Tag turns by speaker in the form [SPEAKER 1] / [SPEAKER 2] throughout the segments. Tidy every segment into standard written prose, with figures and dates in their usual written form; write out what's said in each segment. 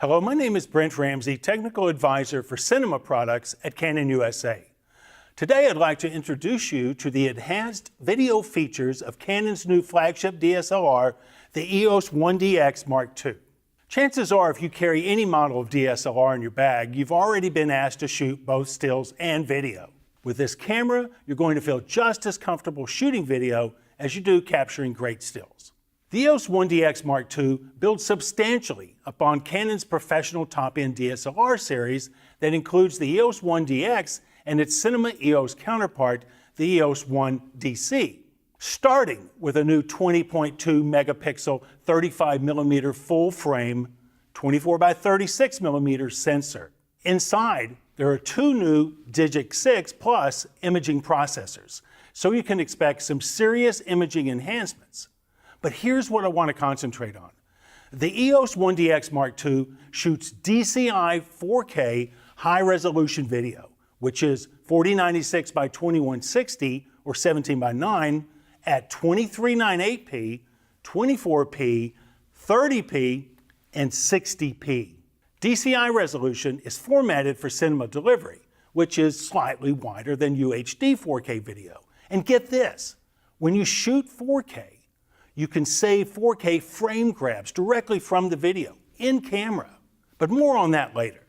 [SPEAKER 1] Hello, my name is Brent Ramsey, Technical Advisor for Cinema Products at Canon USA. Today I'd like to introduce you to the enhanced video features of Canon's new flagship DSLR, the EOS 1DX Mark II. Chances are if you carry any model of DSLR in your bag, you've already been asked to shoot both stills and video. With this camera, you're going to feel just as comfortable shooting video as you do capturing great stills. The EOS 1DX Mark II builds substantially upon Canon's professional top-end DSLR series that includes the EOS 1DX and its Cinema EOS counterpart, the EOS 1DC, starting with a new 20.2 megapixel 35mm full-frame 24 by 36mm sensor. Inside, there are two new Digic 6 Plus imaging processors, so you can expect some serious imaging enhancements. But here's what I want to concentrate on. The EOS 1DX Mark II shoots DCI 4K high-resolution video, which is 4096 by 2160 or 17 by 9 at 2398p, 24p, 30p, and 60p. DCI resolution is formatted for cinema delivery, which is slightly wider than UHD 4K video. And get this, when you shoot 4K, you can save 4K frame grabs directly from the video in camera, but more on that later.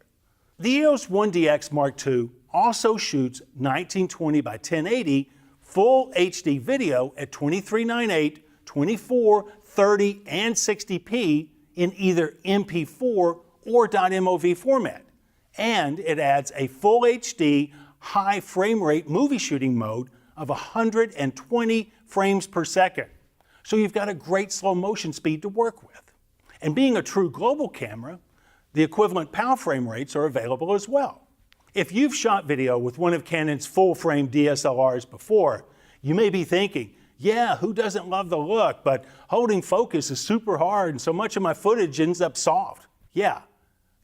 [SPEAKER 1] The EOS 1DX Mark II also shoots 1920 by 1080 full HD video at 2398, 24, 30, and 60p in either MP4 or .mov format. And it adds a full HD high frame rate movie shooting mode of 120 frames per second. So you've got a great slow motion speed to work with. And being a true global camera, the equivalent PAL frame rates are available as well. If you've shot video with one of Canon's full-frame DSLRs before, you may be thinking, yeah, who doesn't love the look, but holding focus is super hard and so much of my footage ends up soft. Yeah,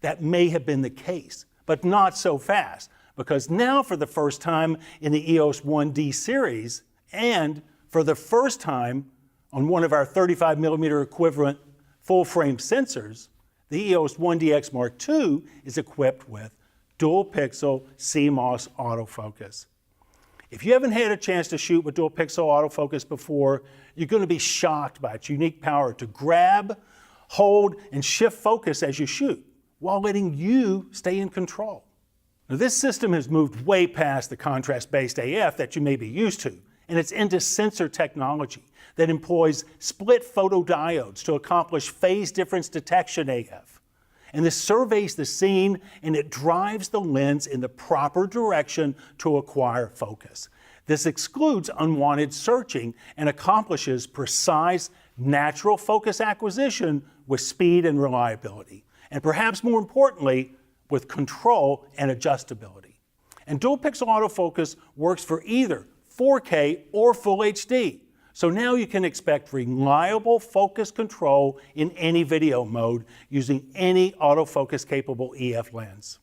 [SPEAKER 1] that may have been the case, but not so fast, because now for the first time in the EOS 1D series, and for the first time on one of our 35mm equivalent full-frame sensors, the EOS 1DX Mark II is equipped with dual-pixel CMOS autofocus. If you haven't had a chance to shoot with dual-pixel autofocus before, you're going to be shocked by its unique power to grab, hold, and shift focus as you shoot, while letting you stay in control. Now, this system has moved way past the contrast-based AF that you may be used to, and it's into sensor technology that employs split photodiodes to accomplish phase difference detection AF. And this surveys the scene and it drives the lens in the proper direction to acquire focus. This excludes unwanted searching and accomplishes precise, natural focus acquisition with speed and reliability. And perhaps more importantly, with control and adjustability. And dual pixel autofocus works for either 4K or Full HD. So now you can expect reliable focus control in any video mode using any autofocus capable EF lens.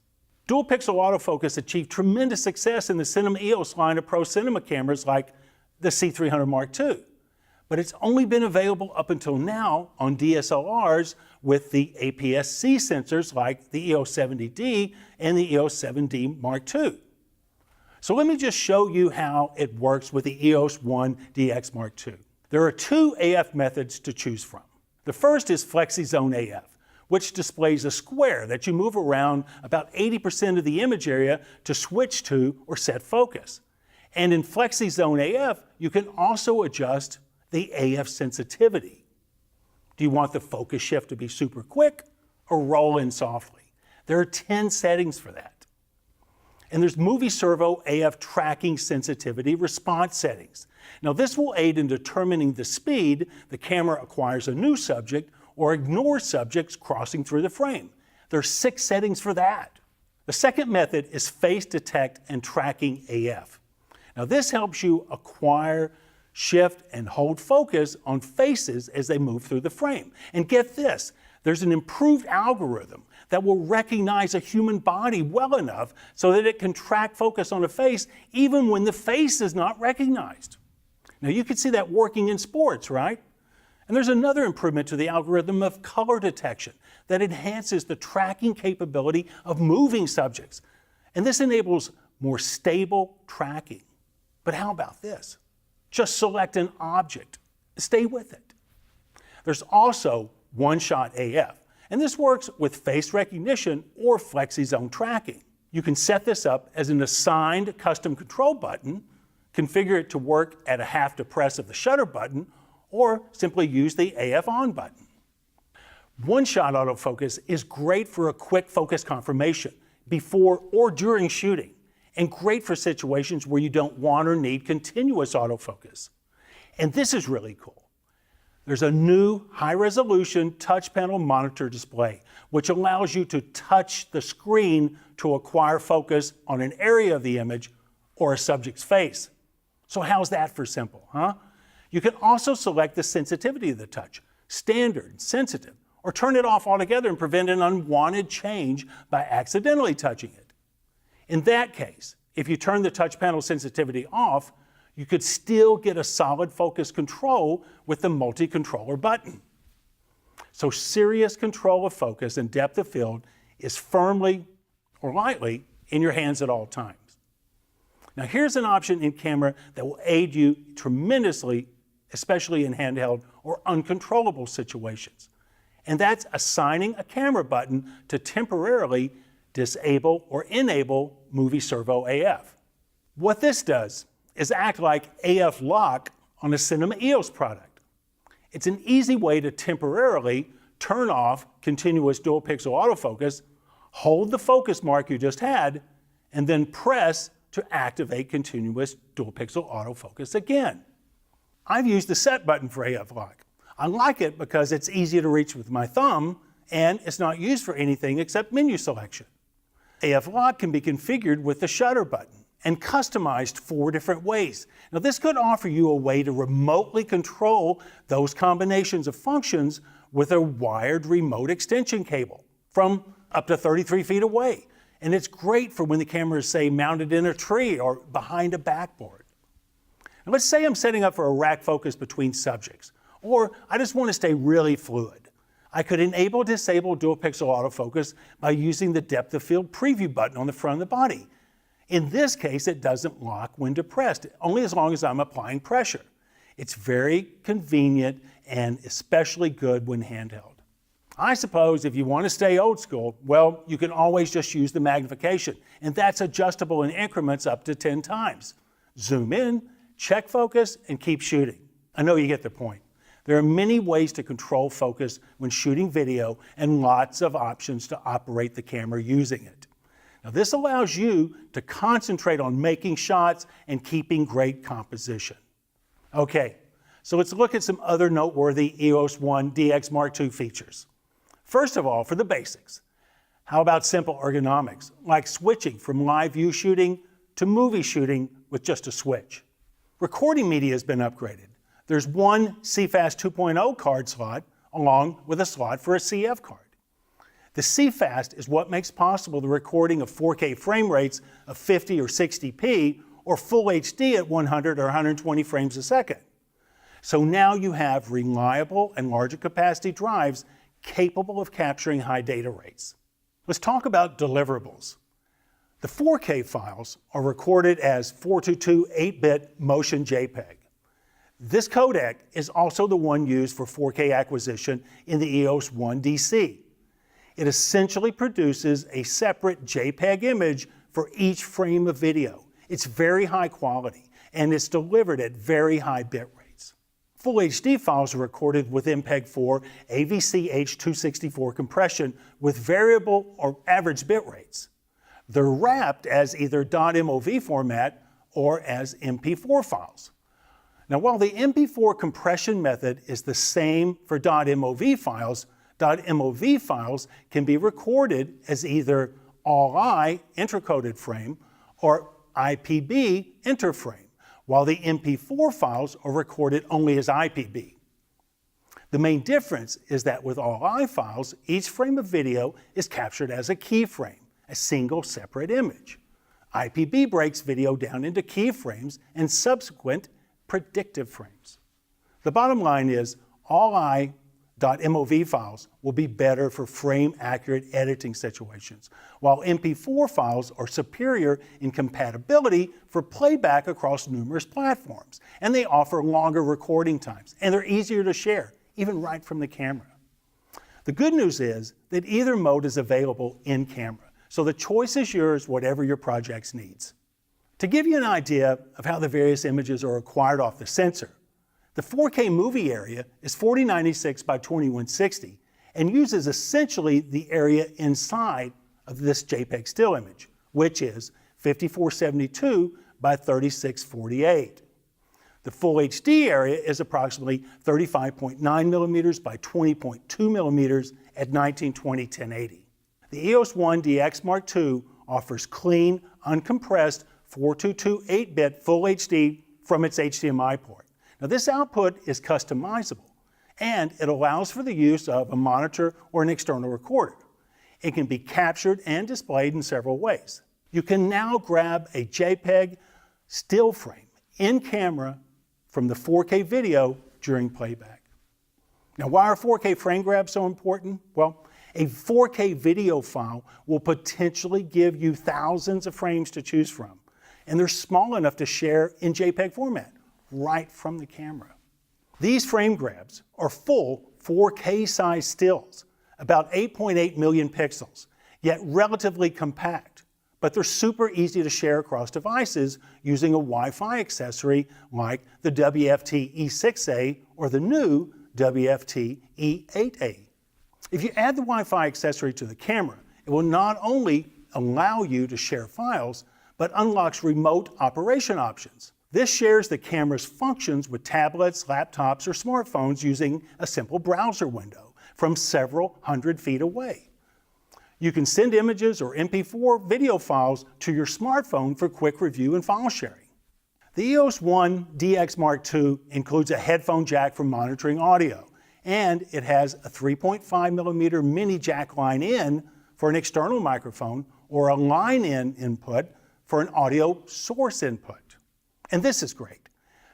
[SPEAKER 1] Dual pixel autofocus achieved tremendous success in the Cinema EOS line of pro cinema cameras like the C300 Mark II. But it's only been available up until now on DSLRs with the APS-C sensors like the EOS 70D and the EOS 7D Mark II. So let me just show you how it works with the EOS 1DX Mark II. There are two AF methods to choose from. The first is FlexiZone AF, which displays a square that you move around about 80% of the image area to switch to or set focus. And in FlexiZone AF, you can also adjust the AF sensitivity. Do you want the focus shift to be super quick or roll in softly? There are 10 settings for that. And there's Movie Servo AF tracking sensitivity response settings. Now this will aid in determining the speed the camera acquires a new subject or ignores subjects crossing through the frame. There are 6 settings for that. The second method is Face Detect and Tracking AF. Now this helps you acquire, shift, and hold focus on faces as they move through the frame. And get this, there's an improved algorithm that will recognize a human body well enough so that it can track focus on a face even when the face is not recognized. Now you can see that working in sports, right? And there's another improvement to the algorithm of color detection that enhances the tracking capability of moving subjects. And this enables more stable tracking. But how about this? Just select an object. Stay with it. There's also One-Shot AF, and this works with face recognition or flexi-zone tracking. You can set this up as an assigned custom control button, configure it to work at a half the press of the shutter button, or simply use the AF on button. One-shot autofocus is great for a quick focus confirmation before or during shooting, and great for situations where you don't want or need continuous autofocus. And this is really cool. There's a new high-resolution touch panel monitor display, which allows you to touch the screen to acquire focus on an area of the image or a subject's face. So how's that for simple, huh? You can also select the sensitivity of the touch, standard, sensitive, or turn it off altogether and prevent an unwanted change by accidentally touching it. In that case, if you turn the touch panel sensitivity off, you could still get a solid focus control with the multi-controller button. So serious control of focus and depth of field is firmly or lightly in your hands at all times. Now here's an option in camera that will aid you tremendously, especially in handheld or uncontrollable situations. And that's assigning a camera button to temporarily disable or enable Movie Servo AF. What this does is act like AF lock on a Cinema EOS product. It's an easy way to temporarily turn off continuous dual pixel autofocus, hold the focus mark you just had, and then press to activate continuous dual pixel autofocus again. I've used the set button for AF lock. I like it because it's easy to reach with my thumb and it's not used for anything except menu selection. AF lock can be configured with the shutter button and customized 4 different ways. Now this could offer you a way to remotely control those combinations of functions with a wired remote extension cable from up to 33 feet away. And it's great for when the camera is, say, mounted in a tree or behind a backboard. Now let's say I'm setting up for a rack focus between subjects, or I just want to stay really fluid. I could enable disable dual pixel autofocus by using the depth of field preview button on the front of the body. In this case, it doesn't lock when depressed, only as long as I'm applying pressure. It's very convenient and especially good when handheld. I suppose if you want to stay old school, well, you can always just use the magnification, and that's adjustable in increments up to 10 times. Zoom in, check focus, and keep shooting. I know you get the point. There are many ways to control focus when shooting video and lots of options to operate the camera using it. Now this allows you to concentrate on making shots and keeping great composition. Okay, so let's look at some other noteworthy EOS 1 DX Mark II features. First of all, for the basics, how about simple ergonomics, like switching from live view shooting to movie shooting with just a switch? Recording media has been upgraded. There's one CFast 2.0 card slot along with a slot for a CF card. The CFast is what makes possible the recording of 4K frame rates of 50 or 60p or Full HD at 100 or 120 frames a second. So now you have reliable and larger capacity drives capable of capturing high data rates. Let's talk about deliverables. The 4K files are recorded as 422 8-bit motion JPEG. This codec is also the one used for 4K acquisition in the EOS 1 DC. It essentially produces a separate JPEG image for each frame of video. It's very high quality and it's delivered at very high bit rates. Full HD files are recorded with MPEG-4 AVC-H264 compression with variable or average bit rates. They're wrapped as either .mov format or as MP4 files. Now, while the MP4 compression method is the same for .mov files, .mov files can be recorded as either ALL-I intercoded frame or IPB interframe, while the MP4 files are recorded only as IPB. The main difference is that with ALL-I files, each frame of video is captured as a keyframe, a single separate image. IPB breaks video down into keyframes and subsequent predictive frames. The bottom line is .mov files will be better for frame-accurate editing situations, while MP4 files are superior in compatibility for playback across numerous platforms, and they offer longer recording times, and they're easier to share, even right from the camera. The good news is that either mode is available in camera, so the choice is yours, whatever your project's needs. To give you an idea of how the various images are acquired off the sensor, the 4K movie area is 4096 by 2160 and uses essentially the area inside of this JPEG still image, which is 5472 by 3648. The full HD area is approximately 35.9 millimeters by 20.2 millimeters at 1920 1080. The EOS 1 DX Mark II offers clean, uncompressed 422 8-bit full HD from its HDMI port. Now this output is customizable, and it allows for the use of a monitor or an external recorder. It can be captured and displayed in several ways. You can now grab a JPEG still frame in camera from the 4K video during playback. Now why are 4K frame grabs so important? Well, a 4K video file will potentially give you thousands of frames to choose from, and they're small enough to share in JPEG format right from the camera. These frame grabs are full 4K size stills, about 8.8 million pixels, yet relatively compact, but they're super easy to share across devices using a Wi-Fi accessory like the WFT E6A or the new WFT E8A. If you add the Wi-Fi accessory to the camera, it will not only allow you to share files, but unlocks remote operation options. This shares the camera's functions with tablets, laptops, or smartphones using a simple browser window from several hundred feet away. You can send images or MP4 video files to your smartphone for quick review and file sharing. The EOS 1 DX Mark II includes a headphone jack for monitoring audio, and it has a 3.5 millimeter mini jack line in for an external microphone or a line in input for an audio source input. And this is great.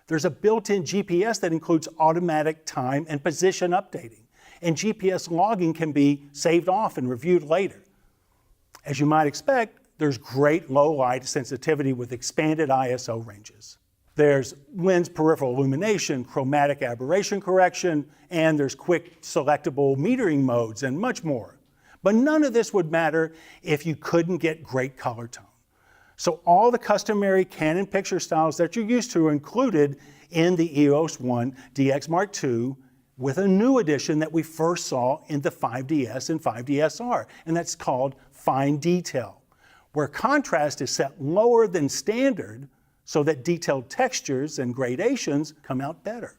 [SPEAKER 1] There's a built-in GPS that includes automatic time and position updating, and GPS logging can be saved off and reviewed later. As you might expect, there's great low light sensitivity with expanded ISO ranges. There's lens peripheral illumination, chromatic aberration correction, and there's quick selectable metering modes and much more. But none of this would matter if you couldn't get great color tone. So all the customary Canon picture styles that you're used to are included in the EOS 1 DX Mark II with a new addition that we first saw in the 5DS and 5DSR, and that's called Fine Detail, where contrast is set lower than standard so that detailed textures and gradations come out better.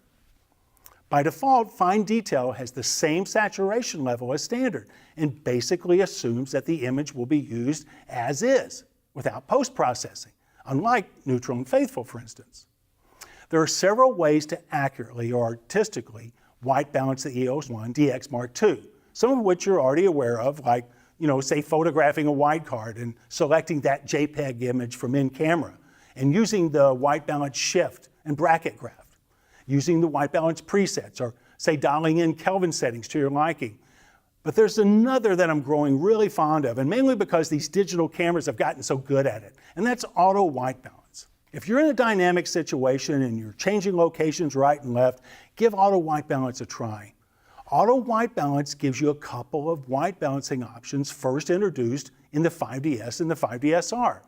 [SPEAKER 1] By default, Fine Detail has the same saturation level as standard and basically assumes that the image will be used as is, without post-processing, unlike Neutral and Faithful, for instance. There are several ways to accurately or artistically white balance the EOS 1 DX Mark II, some of which you're already aware of, like, say photographing a white card and selecting that JPEG image from in camera, and using the white balance shift and bracket graph, using the white balance presets, or say dialing in Kelvin settings to your liking. But there's another that I'm growing really fond of, and mainly because these digital cameras have gotten so good at it, and that's auto white balance. If you're in a dynamic situation and you're changing locations right and left, give auto white balance a try. Auto white balance gives you a couple of white balancing options first introduced in the 5DS and the 5DSR.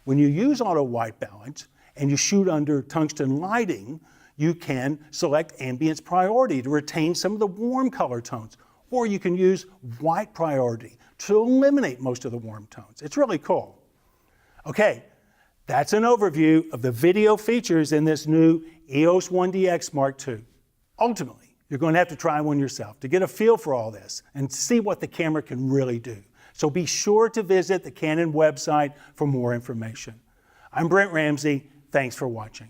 [SPEAKER 1] When you use auto white balance and you shoot under tungsten lighting, you can select ambience priority to retain some of the warm color tones, or you can use white priority to eliminate most of the warm tones. It's really cool. Okay, that's an overview of the video features in this new EOS 1 DX Mark II. Ultimately, you're going to have to try one yourself to get a feel for all this and see what the camera can really do. So be sure to visit the Canon website for more information. I'm Brent Ramsey. Thanks for watching.